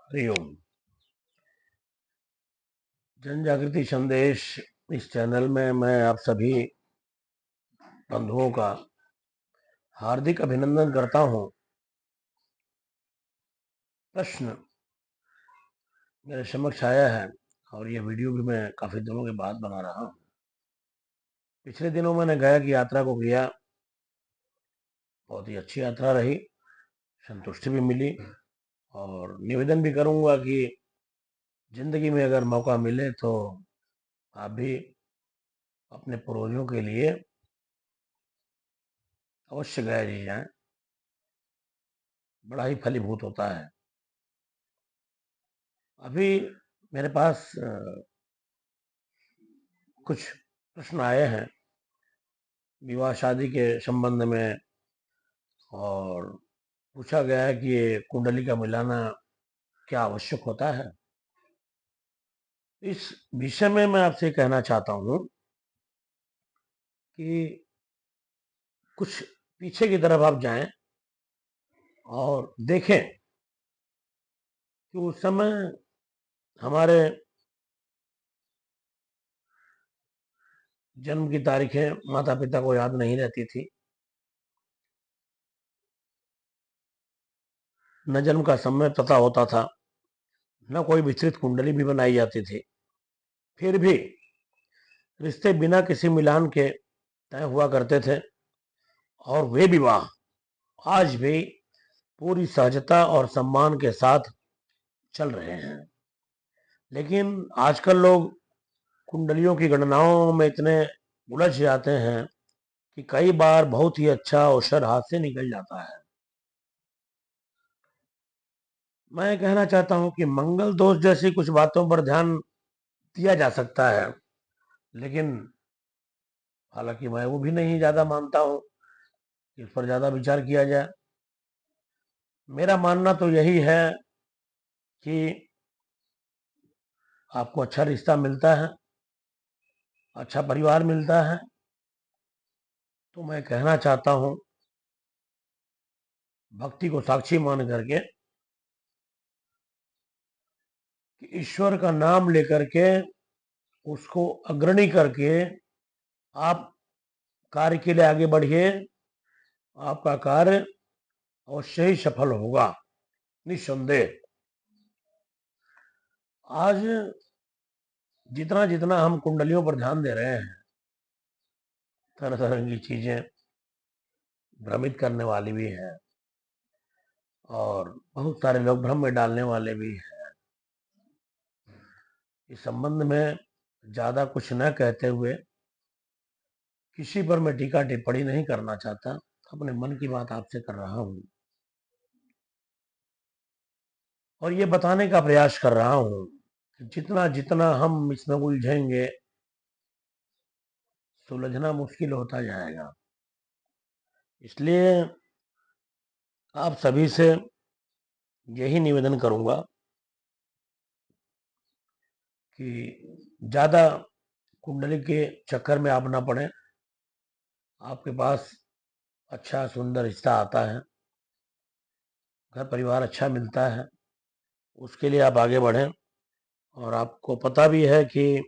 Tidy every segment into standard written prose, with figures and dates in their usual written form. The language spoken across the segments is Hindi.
हरिओम। जन जागृति संदेश इस चैनल में मैं आप सभी बंधुओं का हार्दिक अभिनंदन करता हूं। प्रश्न मेरे समक्ष आया है और यह वीडियो भी मैं काफी दिनों के बाद बना रहा हूं। पिछले दिनों मैंने गया की यात्रा को किया, बहुत ही अच्छी यात्रा रही, संतुष्टि भी मिली और निवेदन भी करूंगा कि जिंदगी में अगर मौका मिले तो आप भी अपने पूर्वजों के लिए अवश्य गए जाएं, बड़ा ही फलीभूत होता है। अभी मेरे पास कुछ प्रश्न आए हैं विवाह शादी के संबंध में और पूछा गया है कि ये कुंडली का मिलाना क्या आवश्यक होता है। इस विषय में मैं आपसे कहना चाहता हूं कि कुछ पीछे की तरफ आप जाएं और देखें कि उस समय हमारे जन्म की तारीखें माता पिता को याद नहीं रहती थी, न जन्म का समय पता होता था, न कोई विस्तृत कुंडली भी बनाई जाती थी। फिर भी रिश्ते बिना किसी मिलान के तय हुआ करते थे और वे विवाह आज भी पूरी सहजता और सम्मान के साथ चल रहे हैं। लेकिन आजकल लोग कुंडलियों की गणनाओं में इतने उलझ जाते हैं कि कई बार बहुत ही अच्छा अवसर हाथ से निकल जाता है। मैं कहना चाहता हूं कि मंगल दोष जैसी कुछ बातों पर ध्यान दिया जा सकता है, लेकिन हालांकि मैं वो भी नहीं ज्यादा मानता हूं कि इस पर ज्यादा विचार किया जाए। मेरा मानना तो यही है कि आपको अच्छा रिश्ता मिलता है, अच्छा परिवार मिलता है, तो मैं कहना चाहता हूं भक्ति को साक्षी मान करके कि ईश्वर का नाम लेकर के उसको अग्रणी करके आप कार्य के लिए आगे बढ़िए। आपका कार्य अवश्य ही सफल होगा, निस्संदेह। आज जितना जितना हम कुंडलियों पर ध्यान दे रहे हैं, तरह तरह की चीजें भ्रमित करने वाली भी है और बहुत सारे लोग भ्रम में डालने वाले भी हैं। इस संबंध में ज्यादा कुछ न कहते हुए किसी पर मैं टीका टिप्पणी नहीं करना चाहता, अपने मन की बात आपसे कर रहा हूं और ये बताने का प्रयास कर रहा हूं कि जितना जितना हम इसमें उलझेंगे सुलझना मुश्किल होता जाएगा। इसलिए आप सभी से यही निवेदन करूंगा कि ज्यादा कुंडली के चक्कर में आप ना पड़े। आपके पास अच्छा सुंदर रिश्ता आता है, घर परिवार अच्छा मिलता है, उसके लिए आप आगे बढ़ें। और आपको पता भी है कि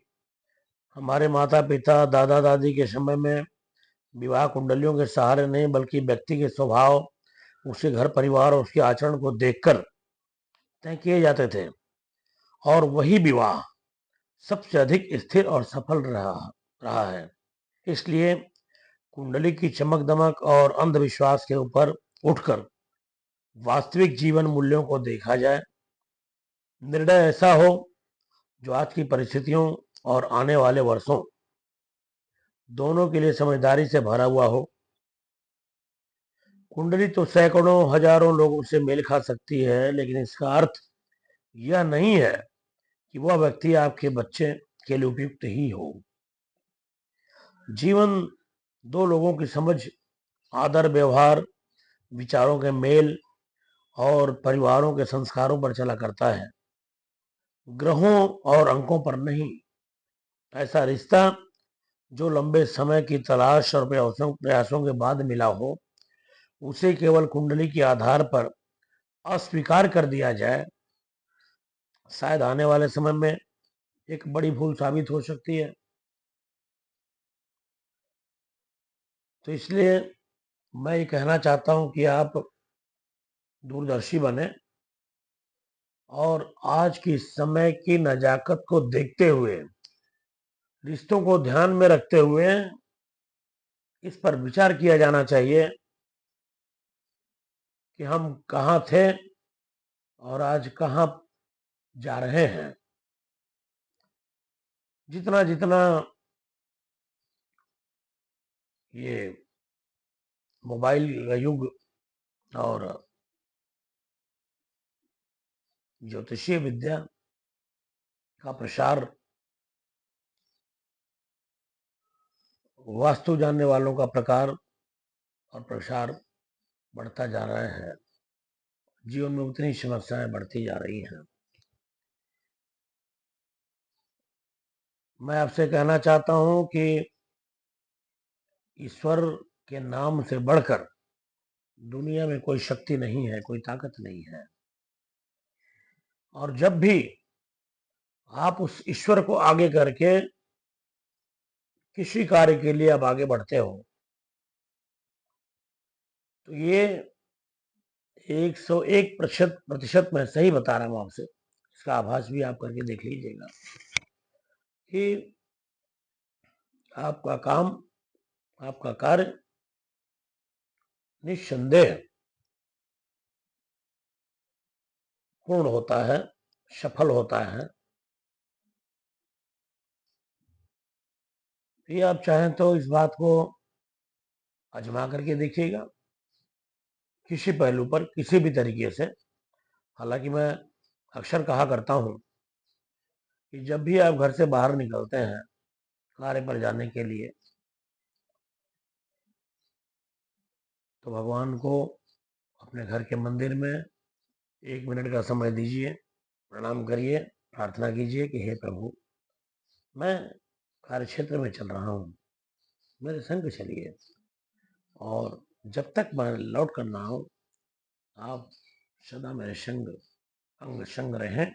हमारे माता पिता दादा दादी के समय में विवाह कुंडलियों के सहारे नहीं बल्कि व्यक्ति के स्वभाव, उसके घर परिवार और उसके आचरण को देखकर तय किए जाते थे और वही विवाह सबसे अधिक स्थिर और सफल रहा है। इसलिए कुंडली की चमक दमक और अंधविश्वास के ऊपर उठकर वास्तविक जीवन मूल्यों को देखा जाए। निर्णय ऐसा हो जो आज की परिस्थितियों और आने वाले वर्षों दोनों के लिए समझदारी से भरा हुआ हो। कुंडली तो सैकड़ों हजारों लोगों से मेल खा सकती है, लेकिन इसका अर्थ यह नहीं है कि वह व्यक्ति आपके बच्चे के लिए उपयुक्त ही हो। जीवन दो लोगों की समझ, आदर व्यवहार, विचारों के मेल और परिवारों के संस्कारों पर चला करता है, ग्रहों और अंकों पर नहीं। ऐसा रिश्ता जो लंबे समय की तलाश और प्रयासों के बाद मिला हो, उसे केवल कुंडली के आधार पर अस्वीकार कर दिया जाए शायद आने वाले समय में एक बड़ी भूल साबित हो सकती है। तो इसलिए मैं ये कहना चाहता हूं कि आप दूरदर्शी बने और आज की समय की नजाकत को देखते हुए, रिश्तों को ध्यान में रखते हुए इस पर विचार किया जाना चाहिए कि हम कहाँ थे और आज कहाँ जा रहे हैं। जितना जितना ये मोबाइल का युग और ज्योतिषीय विद्या का प्रसार, वास्तु जानने वालों का प्रकार और प्रसार बढ़ता जा रहा है, जीवन में उतनी समस्याएं बढ़ती जा रही हैं। मैं आपसे कहना चाहता हूं कि ईश्वर के नाम से बढ़कर दुनिया में कोई शक्ति नहीं है, कोई ताकत नहीं है। और जब भी आप उस ईश्वर को आगे करके किसी कार्य के लिए आप आगे बढ़ते हो, तो ये 101% मैं सही बता रहा हूं आपसे, इसका आभास भी आप करके देख लीजिएगा कि आपका काम, आपका कार्य निस्संदेह पूर्ण होता है, सफल होता है। ये आप चाहें तो इस बात को आजमा करके देखिएगा किसी पहलू पर, किसी भी तरीके से। हालांकि मैं अक्सर कहा करता हूं कि जब भी आप घर से बाहर निकलते हैं कार्य पर जाने के लिए, तो भगवान को अपने घर के मंदिर में 1 मिनट का समय दीजिए, प्रणाम करिए, प्रार्थना कीजिए कि हे प्रभु, मैं कार्य क्षेत्र में चल रहा हूँ, मेरे संग चलिए, और जब तक मैं लौट कर ना आऊं आप सदा मेरे संग अंग संग रहें,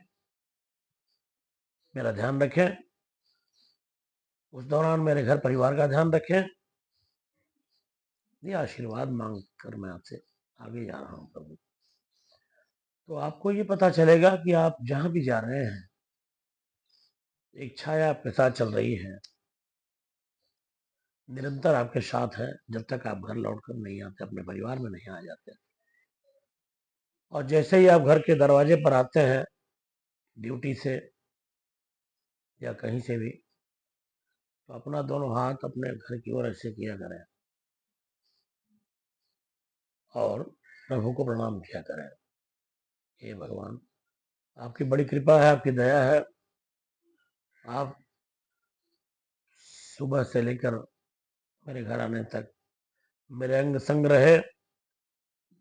मेरा ध्यान रखें, उस दौरान मेरे घर परिवार का ध्यान रखें। ये आशीर्वाद मांग कर मैं आपसे आगे जा रहा हूँ प्रभु। तो आपको ये पता चलेगा कि आप जहां भी जा रहे हैं एक छाया आपके साथ चल रही है, निरंतर आपके साथ है, जब तक आप घर लौटकर नहीं आते, अपने परिवार में नहीं आ जाते। और जैसे ही आप घर के दरवाजे पर आते हैं ड्यूटी से या कहीं से भी, तो अपना दोनों हाथ अपने घर की ओर ऐसे किया करें और प्रभु को प्रणाम किया करें। हे भगवान, आपकी बड़ी कृपा है, आपकी दया है, आप सुबह से लेकर मेरे घर आने तक मेरे अंग संग रहे,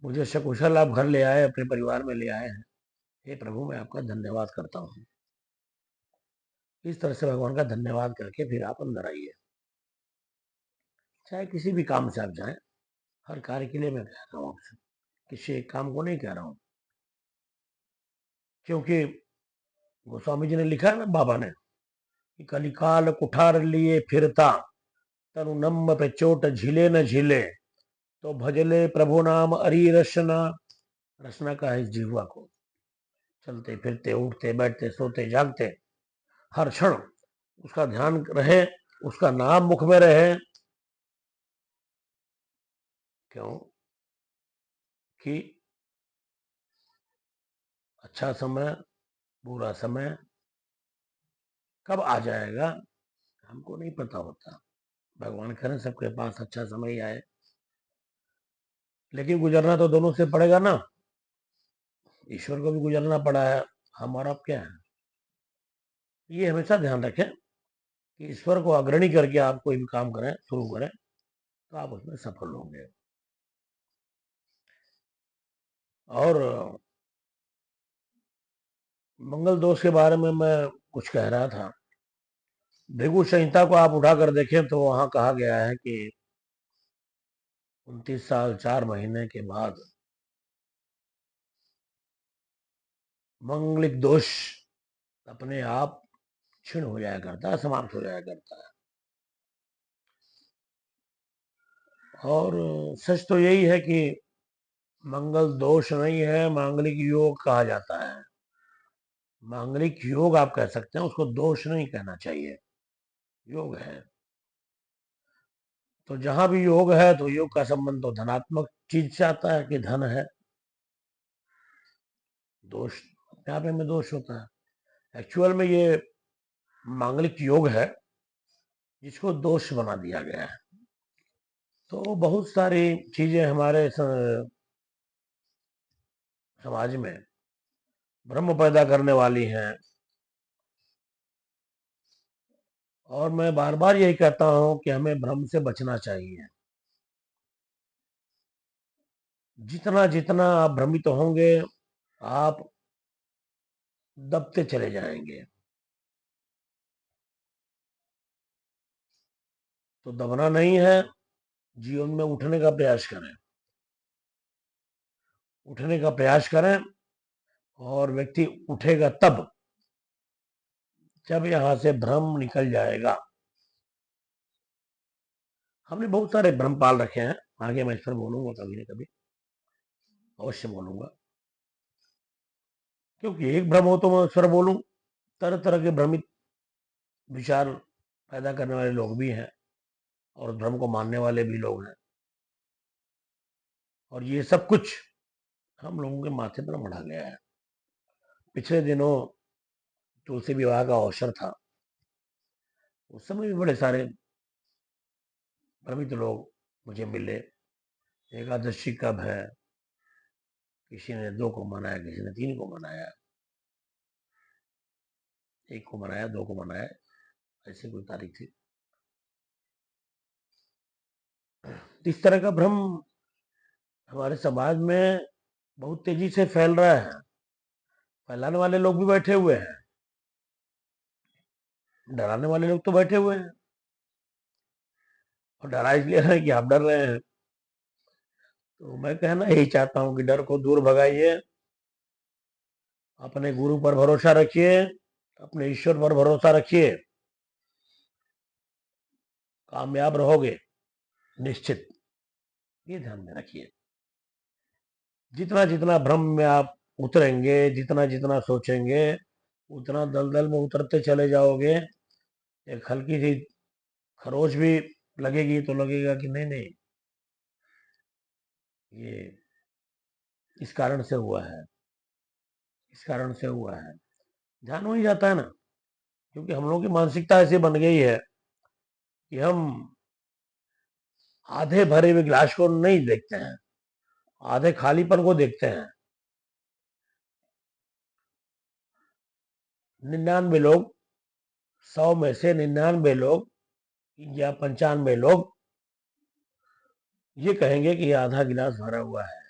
मुझे सकुशल आप घर ले आए, अपने परिवार में ले आए हैं। हे प्रभु, मैं आपका धन्यवाद करता हूँ। इस तरह से भगवान का धन्यवाद करके फिर आप अंदर आइए। चाहे किसी भी काम से आप जाएं, हर कार्य के लिए मैं कह रहा हूँ आपसे, किसी एक काम को नहीं कह रहा हूँ, क्योंकि गोस्वामी जी ने लिखा है ना, बाबा ने, कि कलिकाल कुठार लिए फिरता, तनु नम्म पे चोट झिले न झिले, तो भजले प्रभु नाम अरी रसना। रसना का है इस जीवा को, चलते फिरते उठते बैठते सोते जागते हर क्षण उसका ध्यान रहे, उसका नाम मुख में रहे। क्यों कि अच्छा समय बुरा समय कब आ जाएगा हमको नहीं पता होता। भगवान करें सबके पास अच्छा समय ही आए, लेकिन गुजरना तो दोनों से पड़ेगा ना। ईश्वर को भी गुजरना पड़ा है, हम और आप क्या है। ये हमेशा ध्यान रखें कि ईश्वर को अग्रणी करके आप कोई भी काम करें, शुरू करें, तो आप उसमें सफल होंगे। और मंगल दोष के बारे में मैं कुछ कह रहा था। भृगु संहिता को आप उठाकर देखें तो वहां कहा गया है कि 29 साल 4 महीने के बाद मंगलिक दोष अपने आप क्षीण हो जाया करता है, समाप्त हो जाया करता है। और सच तो यही है कि मंगल दोष नहीं है, मांगलिक योग कहा जाता है। मांगलिक योग आप कह सकते हैं, उसको दोष नहीं कहना चाहिए, योग है। तो जहां भी योग है तो योग का संबंध तो धनात्मक चीज से आता है कि धन है। दोष अपने आप में दोष होता है। एक्चुअल में ये मांगलिक योग है जिसको दोष बना दिया गया है। तो बहुत सारी चीजें हमारे समाज में भ्रम पैदा करने वाली हैं। और मैं बार बार यही कहता हूं कि हमें भ्रम से बचना चाहिए। जितना जितना आप भ्रमित होंगे, आप दबते चले जाएंगे। तो दबना नहीं है, जीवन में उठने का प्रयास करें। उठने का प्रयास करें, और व्यक्ति उठेगा तब जब यहां से भ्रम निकल जाएगा। हमने बहुत सारे भ्रम पाल रखे हैं, आगे मैं इस पर बोलूंगा, कभी न कभी अवश्य बोलूंगा। क्योंकि एक भ्रम हो तो मैं उस पर बोलूं। तरह तरह के भ्रमित विचार पैदा करने वाले लोग भी हैं, और भ्रम को मानने वाले भी लोग हैं। और ये सब कुछ हम लोगों के माथे पर मढ़ा गया है। पिछले दिनों तुलसी विवाह का अवसर था। उस समय भी बड़े सारे भ्रमित लोग मुझे मिले। एकादशी कब है, किसी ने 2 को मनाया, किसी ने 3 को मनाया, 1 को मनाया, 2 को मनाया, ऐसी कोई तारीख थी। इस तरह का भ्रम हमारे समाज में बहुत तेजी से फैल रहा है। फैलाने वाले लोग भी बैठे हुए हैं, डराने वाले लोग तो बैठे हुए हैं। और डरा इसलिए रहे हैं कि आप डर रहे हैं। तो मैं कहना यही चाहता हूं कि डर को दूर भगाइए, अपने गुरु पर भरोसा रखिए, अपने ईश्वर पर भरोसा रखिए, कामयाब रहोगे निश्चित। ये ध्यान में रखिए। जितना जितना भ्रम में आप उतरेंगे, जितना जितना सोचेंगे, उतना दलदल में उतरते चले जाओगे। एक हल्की सी खरोच भी लगेगी तो लगेगा कि नहीं नहीं, ये इस कारण से हुआ है, इस कारण से हुआ है। ध्यान हो ही जाता है ना। क्योंकि हम लोगों की मानसिकता ऐसी बन गई है कि हम आधे भरे हुए गिलास को नहीं देखते हैं, आधे खालीपन को देखते हैं। 99 लोग, 100 में से 99 लोग या 95 लोग ये कहेंगे कि आधा गिलास भरा हुआ है।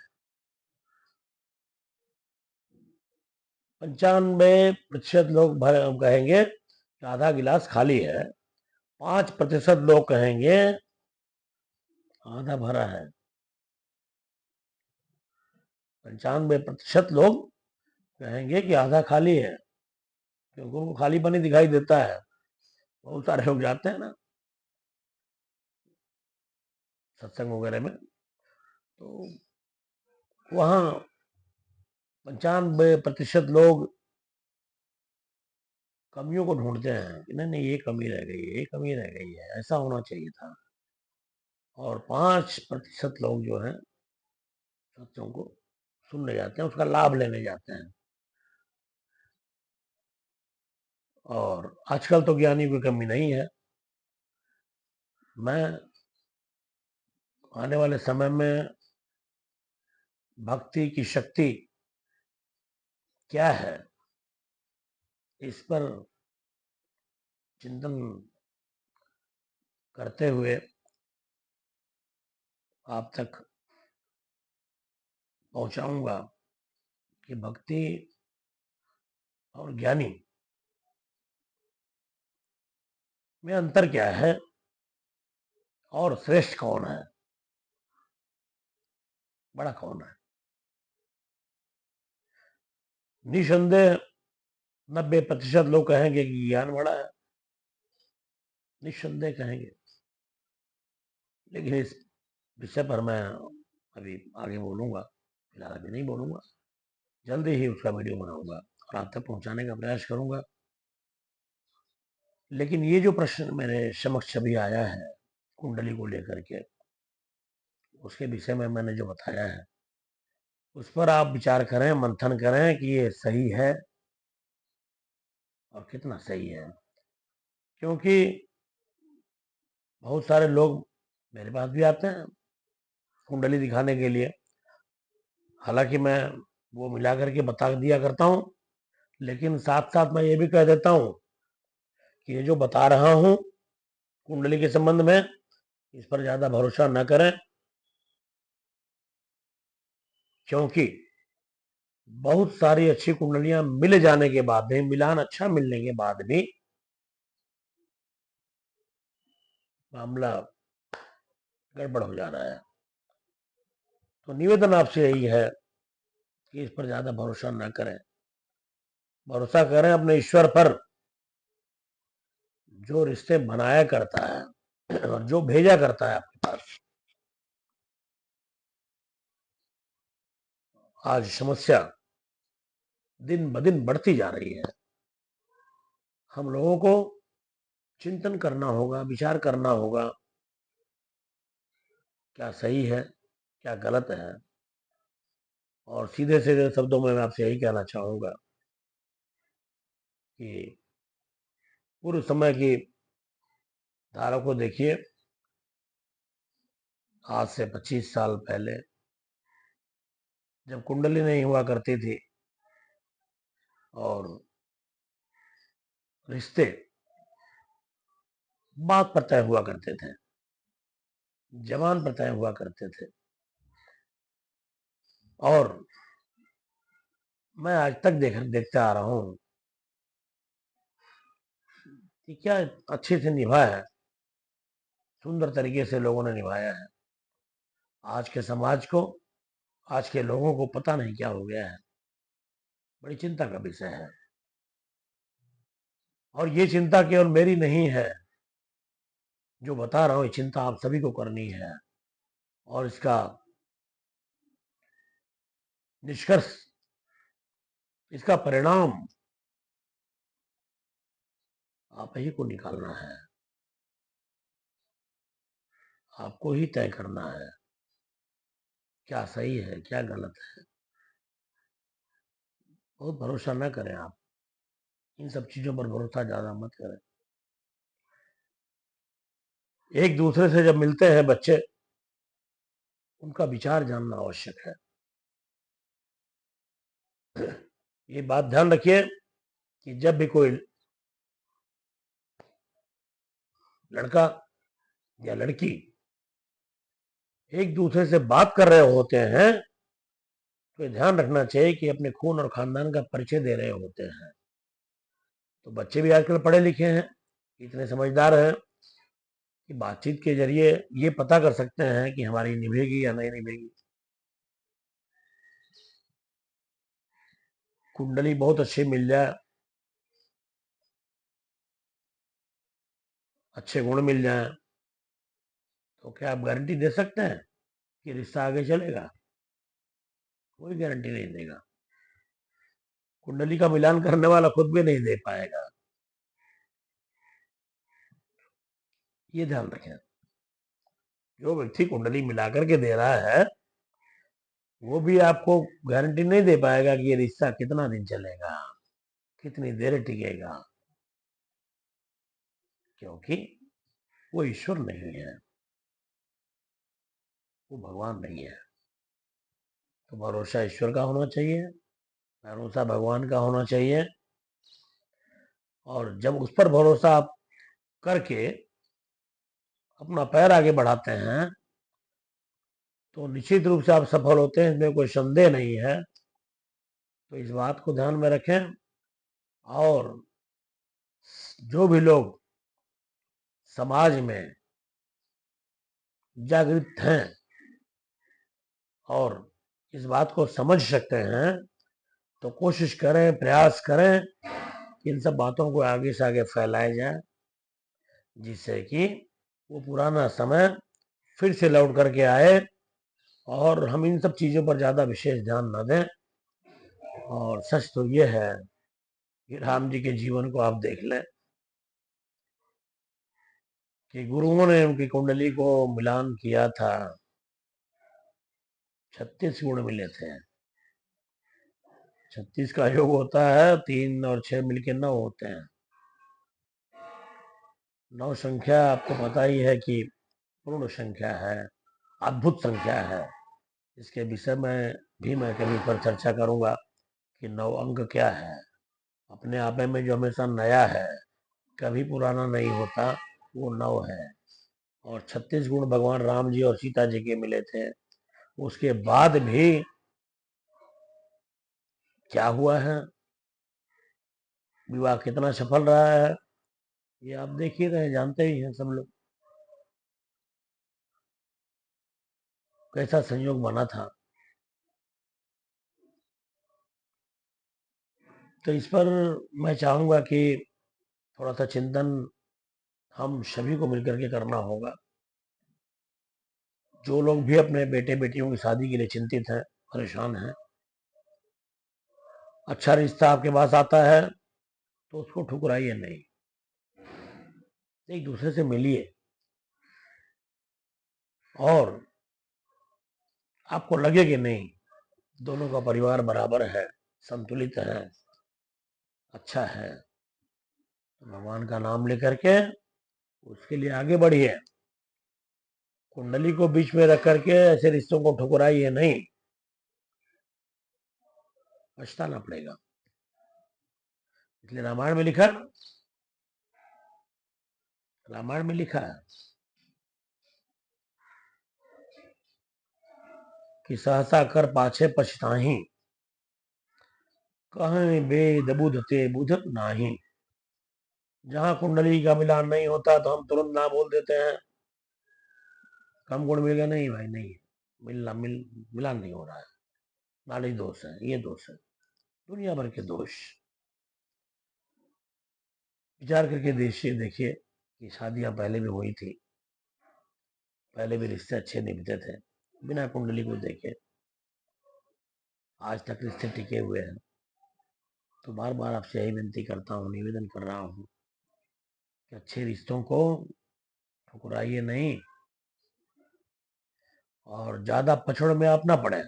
95% लोग कहेंगे कि आधा गिलास खाली है। 5% लोग कहेंगे आधा भरा है। 95% लोग कहेंगे कि आधा खाली है, क्योंकि उनको खाली पानी दिखाई देता है। बहुत सारे लोग जाते हैं ना सत्संग वगैरह में, तो वहां 95% लोग कमियों को ढूंढते हैं कि नहीं नहीं, ये कमी रह गई है, ये कमी रह गई है, ऐसा होना चाहिए था। और 5% लोग जो है सत्संग को सुनने जाते हैं, उसका लाभ लेने जाते हैं। और आजकल तो ज्ञानी की कमी नहीं है। मैं आने वाले समय में भक्ति की शक्ति क्या है, इस पर चिंतन करते हुए आप तक पहुंचाऊंगा कि भक्ति और ज्ञानी में अंतर क्या है, और श्रेष्ठ कौन है, बड़ा कौन है। निसंदेह 90% लोग कहेंगे कि ज्ञान बड़ा है, निस्संदेह कहेंगे। लेकिन इस विषय पर मैं अभी आगे बोलूंगा, फिलहाल अभी नहीं बोलूंगा। जल्दी ही उसका वीडियो बनाऊंगा और आप तक पहुंचाने का प्रयास करूंगा। लेकिन ये जो प्रश्न मेरे समक्ष अभी आया है कुंडली को लेकर के, उसके विषय में मैंने जो बताया है उस पर आप विचार करें, मंथन करें कि ये सही है और कितना सही है। क्योंकि बहुत सारे लोग मेरे पास भी आते हैं कुंडली दिखाने के लिए, हालांकि मैं वो मिला करके बता दिया करता हूँ, लेकिन साथ साथ मैं ये भी कह देता हूँ कि ये जो बता रहा हूँ कुंडली के संबंध में, इस पर ज्यादा भरोसा न करें। क्योंकि बहुत सारी अच्छी कुंडलियां मिल जाने के बाद भी, मिलान अच्छा मिलने के बाद भी मामला गड़बड़ हो जा रहा है। तो निवेदन आपसे यही है कि इस पर ज्यादा भरोसा न करें, भरोसा करें अपने ईश्वर पर, जो रिश्ते बनाया करता है और जो भेजा करता है आपके पास। आज समस्या दिन ब दिन बढ़ती जा रही है। हम लोगों को चिंतन करना होगा, विचार करना होगा, क्या सही है क्या गलत है। और सीधे सीधे शब्दों में मैं आपसे यही कहना चाहूंगा कि पूर्व समय की धारा को देखिए। आज से 25 साल पहले जब कुंडली नहीं हुआ करती थी और रिश्ते बात पर तय हुआ करते थे, जवान पर तय हुआ करते थे, और मैं आज तक देखते आ रहा हूं कि क्या अच्छे से निभा है, सुंदर तरीके से लोगों ने निभाया है। आज के समाज को, आज के लोगों को पता नहीं क्या हो गया है, बड़ी चिंता का विषय है। और ये चिंता केवल मेरी नहीं है, जो बता रहा हूं ये चिंता आप सभी को करनी है। और इसका निष्कर्ष, इसका परिणाम आप ही को निकालना है, आपको ही तय करना है क्या सही है क्या गलत है। बहुत भरोसा न करें आप, इन सब चीजों पर भरोसा ज्यादा मत करें। एक दूसरे से जब मिलते हैं बच्चे, उनका विचार जानना आवश्यक है। ये बात ध्यान रखिए कि जब भी कोई लड़का या लड़की एक दूसरे से बात कर रहे होते हैं तो ये ध्यान रखना चाहिए कि अपने खून और खानदान का परिचय दे रहे होते हैं। तो बच्चे भी आजकल पढ़े लिखे हैं, इतने समझदार हैं कि बातचीत के जरिए ये पता कर सकते हैं कि हमारी निभेगी या नहीं निभेगी। कुंडली बहुत अच्छी मिल जाए, अच्छे गुण मिल जाए, तो क्या आप गारंटी दे सकते हैं कि रिश्ता आगे चलेगा? कोई गारंटी नहीं देगा। कुंडली का मिलान करने वाला खुद भी नहीं दे पाएगा। ये ध्यान रखें। जो व्यक्ति कुंडली मिलाकर के दे रहा है वो भी आपको गारंटी नहीं दे पाएगा कि ये रिश्ता कितना दिन चलेगा, कितनी देर टिकेगा। क्योंकि वो ईश्वर नहीं है, वो भगवान नहीं है। तो भरोसा ईश्वर का होना चाहिए, भरोसा भगवान का होना चाहिए। और जब उस पर भरोसा आप करके अपना पैर आगे बढ़ाते हैं तो निश्चित रूप से आप सफल होते हैं, इसमें कोई संदेह नहीं है। तो इस बात को ध्यान में रखें। और जो भी लोग समाज में जागृत हैं और इस बात को समझ सकते हैं तो कोशिश करें, प्रयास करें कि इन सब बातों को आगे से आगे फैलाया जाए, जिससे कि वो पुराना समय फिर से लौट करके आए और हम इन सब चीज़ों पर ज़्यादा विशेष ध्यान न दें। और सच तो ये है कि राम जी के जीवन को आप देख लें कि गुरुओं ने उनकी कुंडली को मिलान किया था, 36 गुण मिले थे। 36 का योग होता है 3 और 6 मिलके 9 होते हैं। 9 संख्या आपको पता ही है कि पूर्ण संख्या है, अद्भुत संख्या है। इसके विषय में भी मैं कभी पर चर्चा करूंगा कि 9 अंक क्या है। अपने आप में जो हमेशा नया है, कभी पुराना नहीं होता, वो 9 है। और 36 गुण भगवान राम जी और सीता जी के मिले थे। उसके बाद भी क्या हुआ है, विवाह कितना सफल रहा है, ये आप देख ही रहे, जानते ही हैं सब लोग, कैसा संयोग बना था। तो इस पर मैं चाहूंगा कि थोड़ा सा चिंतन हम सभी को मिलकर के करना होगा। जो लोग भी अपने बेटे बेटियों की शादी के लिए चिंतित हैं, परेशान हैं, अच्छा रिश्ता आपके पास आता है तो उसको ठुकराइए नहीं, एक दूसरे से मिलिए। और आपको लगे कि नहीं, दोनों का परिवार बराबर है, संतुलित है, अच्छा है, तो भगवान का नाम लेकर के उसके लिए आगे बढ़िए। कुंडली को बीच में रख करके ऐसे रिश्तों को ठुकराइए नहीं, पछताना पड़ेगा। इसलिए रामायण में लिखा है कि सहसा कर पाछे पछताही, कहीं वेद बुध ते बुध नाही। जहां कुंडली का मिलान नहीं होता तो हम तुरंत ना बोल देते हैं, कम गुण मिल गया, नहीं भाई नहीं, मिलान नहीं हो रहा है, नाड़ी दोष है, ये दोष है, दुनिया भर के दोष। विचार करके देखिए कि शादियां पहले भी हुई थी, पहले भी रिश्ते अच्छे निभते थे, बिना कुंडली को देखे आज तक रिश्ते टिके हुए हैं। तो बार बार आपसे यही विनती करता हूँ, निवेदन कर रहा हूँ कि अच्छे रिश्तों को ठुकराइए नहीं और ज्यादा पछड़ में आप ना पड़े।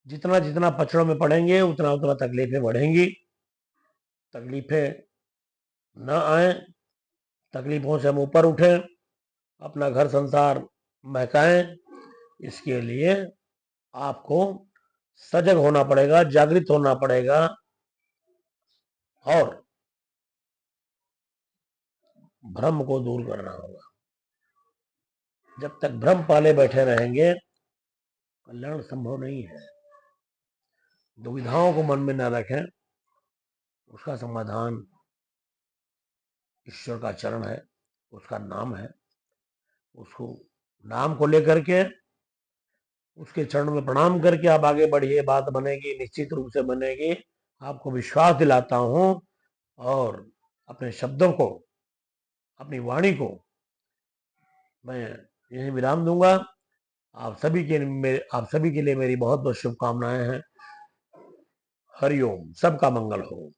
जितना जितना पछड़ों में पड़ेंगे उतना उतना तकलीफें बढ़ेंगी। तकलीफें न आए, तकलीफों से हम ऊपर उठें, अपना घर संसार महकाएं, इसके लिए आपको सजग होना पड़ेगा, जागृत होना पड़ेगा और भ्रम को दूर करना होगा। जब तक भ्रम पाले बैठे रहेंगे, कल्याण संभव नहीं है। दुविधाओं को मन में न रखें, उसका समाधान ईश्वर का चरण है, उसका नाम है। उसको नाम को लेकर के उसके चरण में प्रणाम करके आप आगे बढ़िए, बात बनेगी, निश्चित रूप से बनेगी, आपको विश्वास दिलाता हूं। और अपने शब्दों को, अपनी वाणी को मैं यही विराम दूंगा। आप सभी के लिए मेरी बहुत बहुत शुभकामनाएं हैं। हरिओम, सबका मंगल हो।